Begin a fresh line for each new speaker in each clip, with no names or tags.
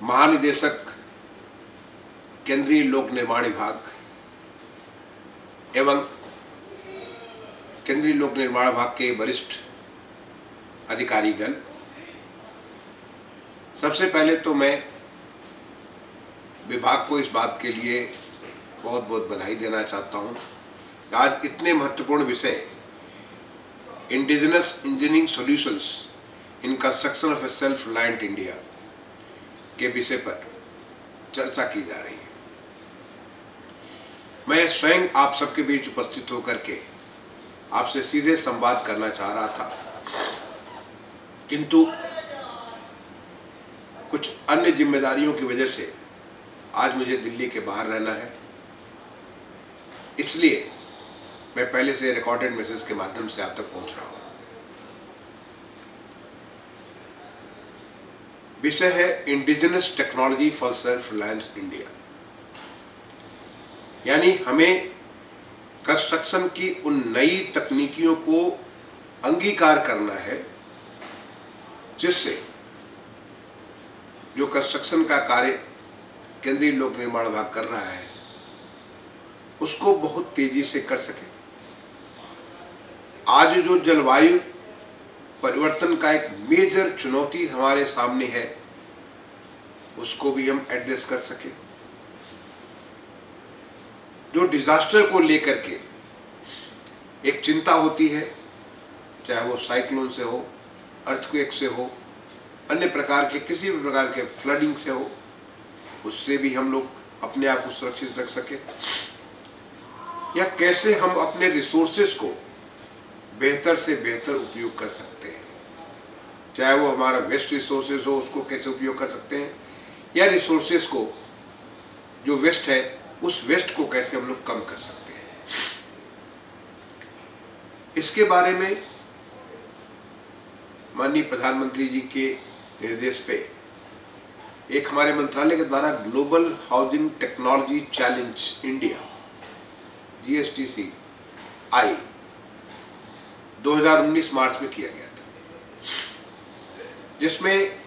महानिदेशक केंद्रीय लोक निर्माण विभाग एवं केंद्रीय लोक निर्माण विभाग के वरिष्ठ अधिकारीगण, सबसे पहले तो मैं विभाग को इस बात के लिए बहुत बहुत बधाई देना चाहता हूं कि आज इतने महत्वपूर्ण विषय indigenous engineering solutions in construction of A self reliant India के विषय पर चर्चा की जा रही है। मैं स्वयं आप सबके बीच उपस्थित होकर के आपसे सीधे संवाद करना चाह रहा था, किंतु कुछ अन्य जिम्मेदारियों की वजह से आज मुझे दिल्ली के बाहर रहना है। इसलिए मैं पहले से रिकॉर्डेड मैसेज के माध्यम से आप तक पहुंच रहा हूं। विषय है indigenous technology for self reliance India, यानी हमें कंस्ट्रक्शन की उन नई तकनीकियों को अंगीकार करना है जिससे जो कंस्ट्रक्शन का कार्य केंद्रीय लोक निर्माण विभाग कर रहा है उसको बहुत तेजी से कर सके। आज जो जलवायु परिवर्तन का एक मेजर चुनौती हमारे सामने है उसको भी हम एड्रेस कर सके। जो डिजास्टर को लेकर के एक चिंता होती है, चाहे वो साइक्लोन से हो, अर्थक्वेक से हो, अन्य प्रकार के किसी भी प्रकार के फ्लडिंग से हो, उससे भी हम लोग अपने आप को सुरक्षित रख सके, या कैसे हम अपने रिसोर्सेज को बेहतर से बेहतर उपयोग कर सकते हैं। चाहे वो हमारा वेस्ट रिसोर्सेज हो, उसको कैसे उपयोग कर सकते हैं, या रिसोर्सेज को जो वेस्ट है उस वेस्ट को कैसे हम लोग कम कर सकते हैं। इसके बारे में माननीय प्रधानमंत्री जी के निर्देश पे एक हमारे मंत्रालय के द्वारा global housing technology challenge India GSTC आई 2019 मार्च में किया गया था, जिसमें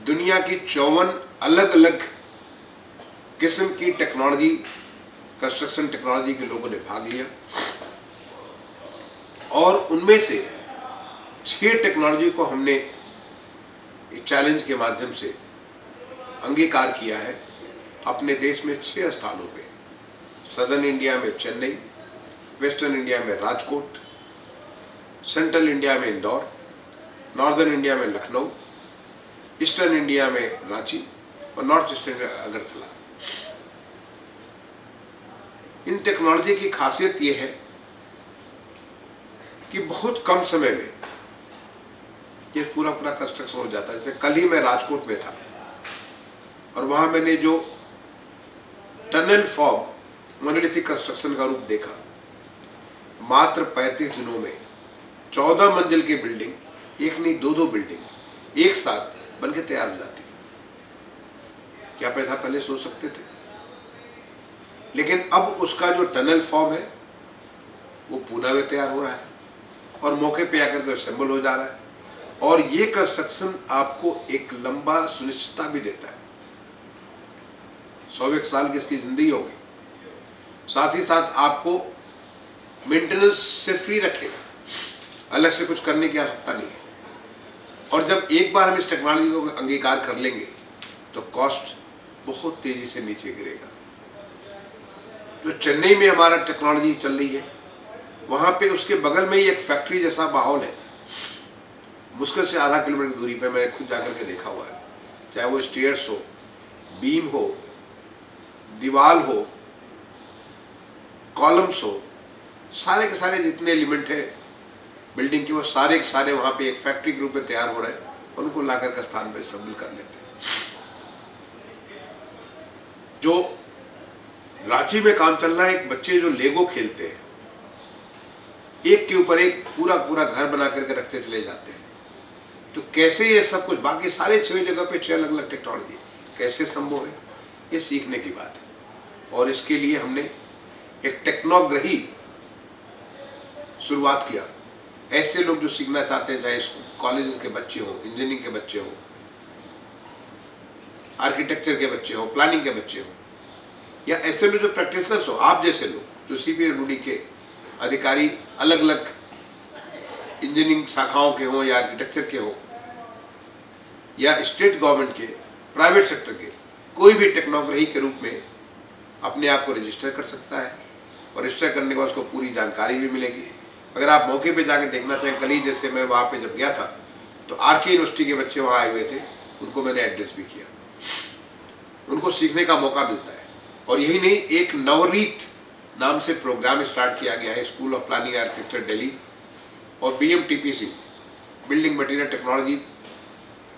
दुनिया की 54 अलग अलग किस्म की टेक्नोलॉजी, कंस्ट्रक्शन टेक्नोलॉजी के लोगों ने भाग लिया और उनमें से 6 टेक्नोलॉजी को हमने इस चैलेंज के माध्यम से अंगीकार किया है। अपने देश में 6 स्थानों पे, सदर्न इंडिया में चेन्नई, वेस्टर्न इंडिया में राजकोट, सेंट्रल इंडिया में इंदौर, नॉर्दर्न इंडिया में लखनऊ, ईस्टर्न इंडिया में रांची और नॉर्थ ईस्टर्न में अगरतला। इन टेक्नोलॉजी की खासियत यह है कि बहुत कम समय में ये पूरा कंस्ट्रक्शन हो जाता है। जैसे कल ही मैं राजकोट में था और वहां मैंने जो टनल फॉर्म मोनोलिथिक कंस्ट्रक्शन का रूप देखा, मात्र 35 दिनों में 14 मंजिल की बिल्डिंग, एक नहीं 2-2 बिल्डिंग एक साथ बनके तैयार हो जाती। क्या पैसा पहले सोच सकते थे? लेकिन अब उसका जो टनल फॉर्म है वो पुणे में तैयार हो रहा है और मौके पे आकर के असेंबल हो जा रहा है। और ये कंस्ट्रक्शन आपको एक लंबा सुनिश्चितता भी देता है, 100 साल की इसकी जिंदगी होगी। साथ ही साथ आपको मेंटेनेंस से फ्री रखेगा, अलग से कुछ करने की आवश्यकता नहीं है। और जब एक बार हम इस टेक्नोलॉजी को अंगीकार कर लेंगे तो कॉस्ट बहुत तेजी से नीचे गिरेगा। जो चेन्नई में हमारा टेक्नोलॉजी चल रही है, वहां पे उसके बगल में ही एक फैक्ट्री जैसा माहौल है, मुश्किल से आधा किलोमीटर की दूरी पे मैंने खुद जाकर के देखा हुआ है। चाहे वो स्टेयर्स हो, बीम हो, दीवार हो, कॉलम्स हो, सारे के सारे जितने एलिमेंट है बिल्डिंग के, वो सारे के सारे वहां पे एक फैक्ट्री के रूप में तैयार हो रहे हैं, उनको लाकर के स्थान पर असेंबल कर लेते हैं। जो रांची में काम चल रहा है, एक बच्चे जो लेगो खेलते हैं, एक के ऊपर एक पूरा पूरा घर बना करके रखते चले जाते हैं। तो कैसे ये सब कुछ, बाकी सारे 6 जगह पे 6 अलग अलग टेक्नोलॉजी कैसे संभव है, ये सीखने की बात है। और इसके लिए हमने एक टेक्नोग्राही शुरुआत किया। ऐसे लोग जो सीखना चाहते हैं, चाहे कॉलेज के बच्चे हो, इंजीनियरिंग के बच्चे हो, आर्किटेक्चर के बच्चे हो, प्लानिंग के बच्चे हो, या ऐसे में जो प्रैक्टिशनर्स हो, आप जैसे लोग जो CPWD के अधिकारी अलग अलग इंजीनियरिंग शाखाओं के हों या आर्किटेक्चर के हो या स्टेट गवर्नमेंट के, प्राइवेट सेक्टर के, कोई भी टेक्नोक्रेसी के रूप में अपने आप को रजिस्टर कर सकता है और रजिस्टर करने के बाद उसको पूरी जानकारी भी मिलेगी। अगर आप मौके पे जाकर देखना चाहें, कल ही जैसे मैं वहाँ पे जब गया था तो RK यूनिवर्सिटी के बच्चे वहाँ आए हुए थे, उनको मैंने एड्रेस भी किया, उनको सीखने का मौका मिलता है। और यही नहीं, एक नवरीत नाम से प्रोग्राम स्टार्ट किया गया है school of planning architecture Delhi और BMTPC building material technology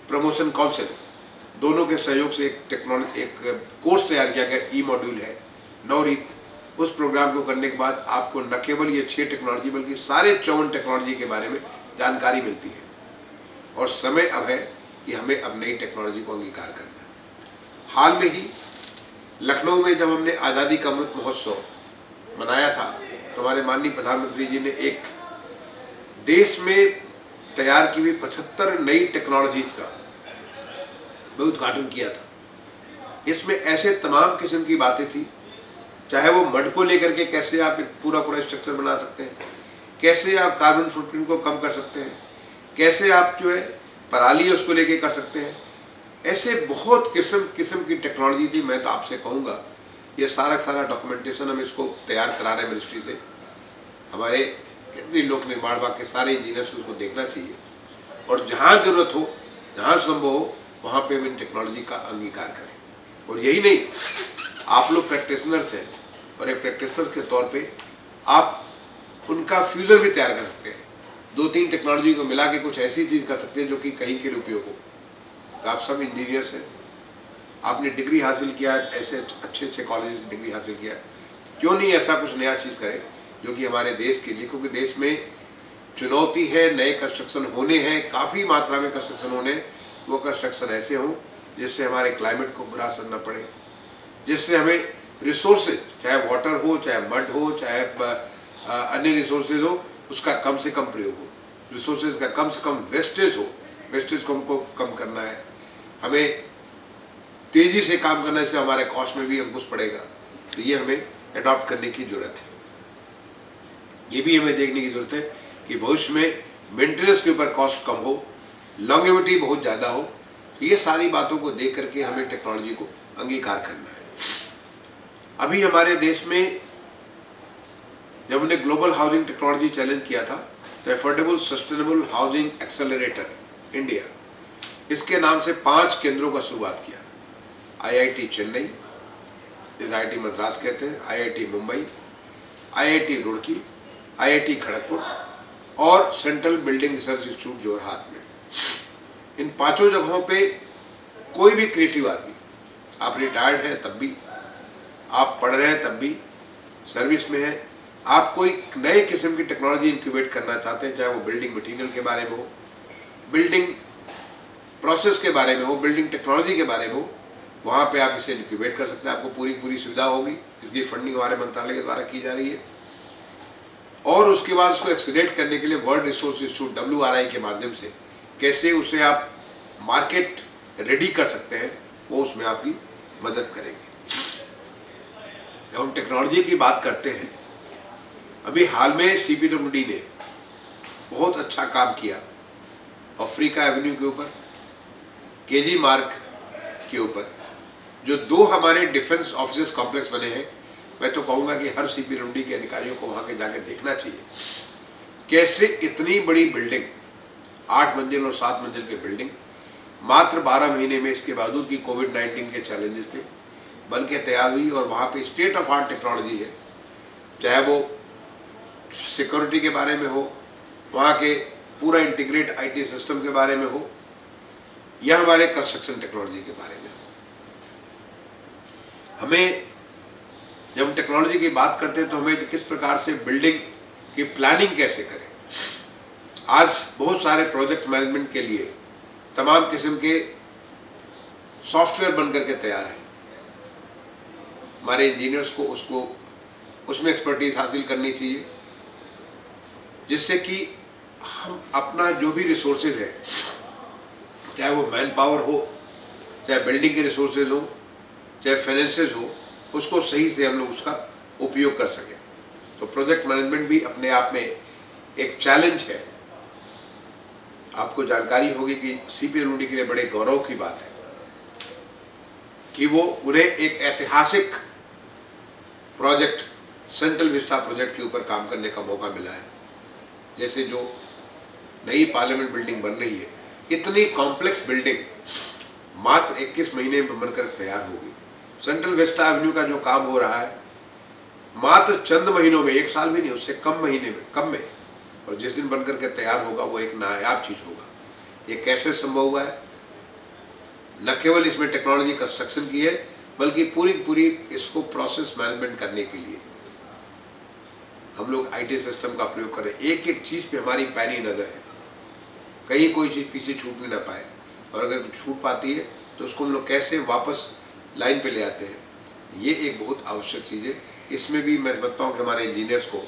promotion council दोनों के सहयोग से एक कोर्स तैयार किया गया, E-मॉड्यूल है नवरीत। उस प्रोग्राम को करने के बाद आपको न केवल ये 6 टेक्नोलॉजी बल्कि सारे 54 टेक्नोलॉजी के बारे में जानकारी मिलती है। और समय अब है कि हमें अब नई टेक्नोलॉजी को अंगीकार करना है। हाल में ही लखनऊ में जब हमने आज़ादी का अमृत महोत्सव मनाया था तो हमारे माननीय प्रधानमंत्री जी ने एक देश में तैयार की हुई 75 नई टेक्नोलॉजीज का उद्घाटन किया था। इसमें ऐसे तमाम किस्म की बातें थी, चाहे वो मड को लेकर के कैसे आप पूरा स्ट्रक्चर बना सकते हैं, कैसे आप कार्बन फुटप्रिंट को कम कर सकते हैं, कैसे आप जो है पराली उसको लेके कर सकते हैं, ऐसे बहुत किस्म की टेक्नोलॉजी थी। मैं तो आपसे कहूँगा ये सारा डॉक्यूमेंटेशन हम इसको तैयार करा रहे हैं मिनिस्ट्री से। हमारे केंद्रीय लोक निर्माण विभाग के सारे इंजीनियर्स को उसको देखना चाहिए और जहाँ ज़रूरत हो, जहाँ संभव हो, वहाँ पे हम इन टेक्नोलॉजी का अंगीकार करें। और यही नहीं, आप लोग प्रैक्टिशनर्स हैं और एक प्रैक्टिशनर के तौर पे आप उनका फ्यूजन भी तैयार कर सकते हैं। 2-3 टेक्नोलॉजी को मिला के कुछ ऐसी चीज़ कर सकते हैं जो कि कहीं के लिए उपयोग हो। आप सब इंजीनियर्स हैं, आपने डिग्री हासिल किया, ऐसे अच्छे कॉलेज से डिग्री हासिल किया, क्यों नहीं ऐसा कुछ नया चीज़ करें जो कि हमारे देश के लिए, क्योंकि देश में चुनौती है, नए कंस्ट्रक्शन होने हैं, काफ़ी मात्रा में कंस्ट्रक्शन होने, वो कंस्ट्रक्शन ऐसे हों जिससे हमारे क्लाइमेट को बुरा असर न पड़े, जिससे हमें रिसोर्सेज, चाहे वाटर हो, चाहे मड हो, चाहे अन्य रिसोर्सेज हो, उसका कम से कम प्रयोग हो, रिसोर्सेज का कम से कम वेस्टेज हो, वेस्टेज को हमको कम करना है, हमें तेज़ी से काम करने से हमारे कॉस्ट में भी अंकुश पड़ेगा। तो ये हमें अडॉप्ट करने की ज़रूरत है। ये भी हमें देखने की ज़रूरत है कि भविष्य में मेंटेनेंस के ऊपर कॉस्ट कम हो, लॉन्गेविटी बहुत ज़्यादा हो। तो ये सारी बातों को देख करके हमें टेक्नोलॉजी को अंगीकार करना है। अभी हमारे देश में जब हमने ग्लोबल हाउसिंग टेक्नोलॉजी चैलेंज किया था तो affordable sustainable housing accelerator India, इसके नाम से 5 केंद्रों का शुरुआत किया। IIT चेन्नई, जिसे IIT मद्रास कहते हैं, IIT Mumbai, IIT Roorkee, IIT Kharagpur और central building research institute Jorhat में। इन 5 जगहों पे कोई भी क्रिएटिव आदमी, आप रिटायर्ड हैं तब भी, आप पढ़ रहे हैं तब भी, सर्विस में हैं, आप कोई नए किस्म की टेक्नोलॉजी इंक्यूबेट करना चाहते हैं, चाहे वो बिल्डिंग मटेरियल के बारे में हो, बिल्डिंग प्रोसेस के बारे में हो, बिल्डिंग टेक्नोलॉजी के बारे में हो, वहाँ पे आप इसे इंक्यूबेट कर सकते हैं। आपको पूरी सुविधा होगी। इसकी फंडिंग हमारे मंत्रालय के द्वारा की जा रही है और उसके बाद उसको एक्सीलरेट करने के लिए वर्ल्ड रिसोर्स इंस्टीट्यूट WRI के माध्यम से कैसे उसे आप मार्केट रेडी कर सकते हैं, वो उसमें आपकी मदद करेंगे। जब हम टेक्नोलॉजी की बात करते हैं, अभी हाल में CPWD ने बहुत अच्छा काम किया अफ्रीका एवेन्यू के ऊपर, KG मार्ग के ऊपर, जो 2 हमारे डिफेंस ऑफिस कॉम्प्लेक्स बने हैं। मैं तो कहूँगा कि हर CPWD के अधिकारियों को वहाँ के जाकर देखना चाहिए कैसे इतनी बड़ी बिल्डिंग, 8 मंजिल और 7 मंजिल की बिल्डिंग, मात्र 12 महीने में, इसके बावजूद कि कोविड-19 के चैलेंजेस थे, बन के तैयार हुई। और वहाँ पे स्टेट ऑफ आर्ट टेक्नोलॉजी है, चाहे वो सिक्योरिटी के बारे में हो, वहाँ के पूरा इंटीग्रेट IT सिस्टम के बारे में हो, या हमारे कंस्ट्रक्शन टेक्नोलॉजी के बारे में हो। हमें जब हम टेक्नोलॉजी की बात करते हैं तो हमें किस प्रकार से बिल्डिंग की प्लानिंग कैसे करें। आज बहुत सारे प्रोजेक्ट मैनेजमेंट के लिए तमाम किस्म के सॉफ्टवेयर बनकर के तैयार हैं। हमारे इंजीनियर्स को उसमें एक्सपर्टीज हासिल करनी चाहिए, जिससे कि हम अपना जो भी रिसोर्सेज है, चाहे वो मैन पावर हो, चाहे बिल्डिंग के रिसोर्सेज हो, चाहे फाइनेंसेस हो, उसको सही से हम लोग उसका उपयोग कर सकें। तो प्रोजेक्ट मैनेजमेंट भी अपने आप में एक चैलेंज है। आपको जानकारी होगी कि सीपीएलडी के लिए बड़े गौरव की बात है कि वो उन्हें एक ऐतिहासिक प्रोजेक्ट सेंट्रल विस्टा प्रोजेक्ट के ऊपर काम करने का मौका मिला है। जैसे जो नई पार्लियामेंट बिल्डिंग बन रही है, इतनी कॉम्प्लेक्स बिल्डिंग मात्र 21 महीने में बनकर तैयार होगी। सेंट्रल विस्टा एवेन्यू का जो काम हो रहा है मात्र चंद महीनों में, 1 साल भी नहीं, उससे कम महीने में, कम में, और जिस दिन बनकर के तैयार होगा वो एक नायाब चीज होगा। ये कैसे संभव हुआ है? न केवल इसमें टेक्नोलॉजी कंस्ट्रक्शन की है, बल्कि पूरी इसको प्रोसेस मैनेजमेंट करने के लिए हम लोग आईटी सिस्टम का प्रयोग कर रहे हैं। एक एक चीज पे हमारी पैनी नजर है, कहीं कोई चीज पीछे छूट भी ना पाए, और अगर कुछ छूट पाती है तो उसको हम लोग कैसे वापस लाइन पे ले आते हैं, ये एक बहुत आवश्यक चीज है। इसमें भी मैं समझता हूँ कि हमारे इंजीनियर्स को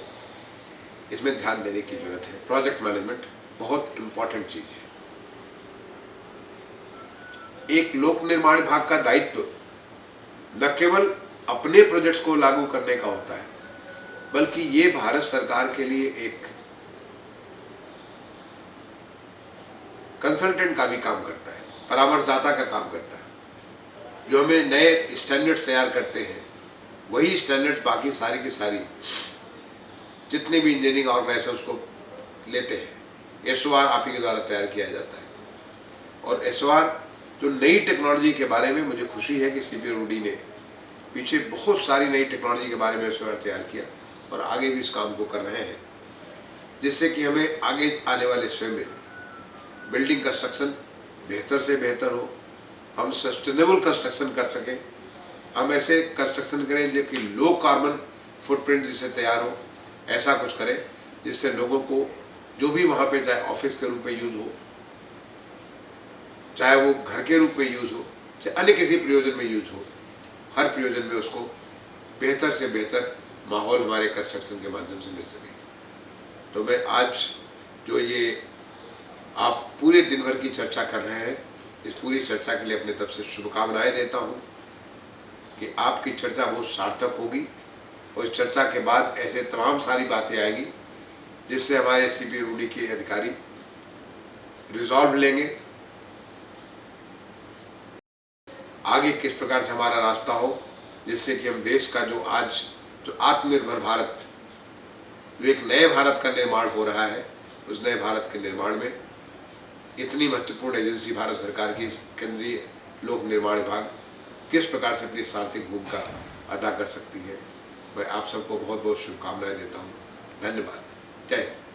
इसमें ध्यान देने की जरूरत है। प्रोजेक्ट मैनेजमेंट बहुत इंपॉर्टेंट चीज है। एक लोक निर्माण विभाग का दायित्व न केवल अपने प्रोजेक्ट्स को लागू करने का होता है, बल्कि ये भारत सरकार के लिए एक कंसल्टेंट का भी काम करता है, परामर्शदाता का काम करता है। जो हमें नए स्टैंडर्ड्स तैयार करते हैं, वही स्टैंडर्ड्स बाकी सारी की सारी जितने भी इंजीनियरिंग ऑर्गेनाइजेशन उसको लेते हैं। एसओआर आप ही के द्वारा तैयार किया जाता है। और एसओआर जो नई टेक्नोलॉजी के बारे में, मुझे खुशी है कि सीपीएलडी ने पीछे बहुत सारी नई टेक्नोलॉजी के बारे में एसओआर तैयार किया और आगे भी इस काम को कर रहे हैं, जिससे कि हमें आगे आने वाले समय में बिल्डिंग कंस्ट्रक्शन बेहतर से बेहतर हो, हम सस्टेनेबल कंस्ट्रक्शन कर सकें, हम ऐसे कंस्ट्रक्शन करें जो कि लो कार्बन फुटप्रिंट जिससे तैयार हो, ऐसा कुछ करें जिससे लोगों को जो भी वहाँ पे, चाहे ऑफिस के रूप में यूज हो, चाहे वो घर के रूप में यूज हो, चाहे अन्य किसी प्रयोजन में यूज हो, हर प्रयोजन में उसको बेहतर से बेहतर माहौल हमारे कंस्ट्रक्शन के माध्यम से मिल सके। तो मैं आज जो ये आप पूरे दिन भर की चर्चा कर रहे हैं, इस पूरी चर्चा के लिए अपने तरफ से शुभकामनाएं देता हूँ कि आपकी चर्चा बहुत सार्थक होगी और इस चर्चा के बाद ऐसे तमाम सारी बातें आएंगी जिससे हमारे सीपीएलडी के अधिकारी रिजॉल्व लेंगे, आगे किस प्रकार से हमारा रास्ता हो, जिससे कि हम देश का जो आज जो आत्मनिर्भर भारत, जो एक नए भारत का निर्माण हो रहा है, उस नए भारत के निर्माण में इतनी महत्वपूर्ण एजेंसी भारत सरकार की केंद्रीय लोक निर्माण विभाग किस प्रकार से अपनी सार्थक भूमिका अदा कर सकती है। मैं आप सबको बहुत बहुत शुभकामनाएं देता हूँ। धन्यवाद। जय हिंद।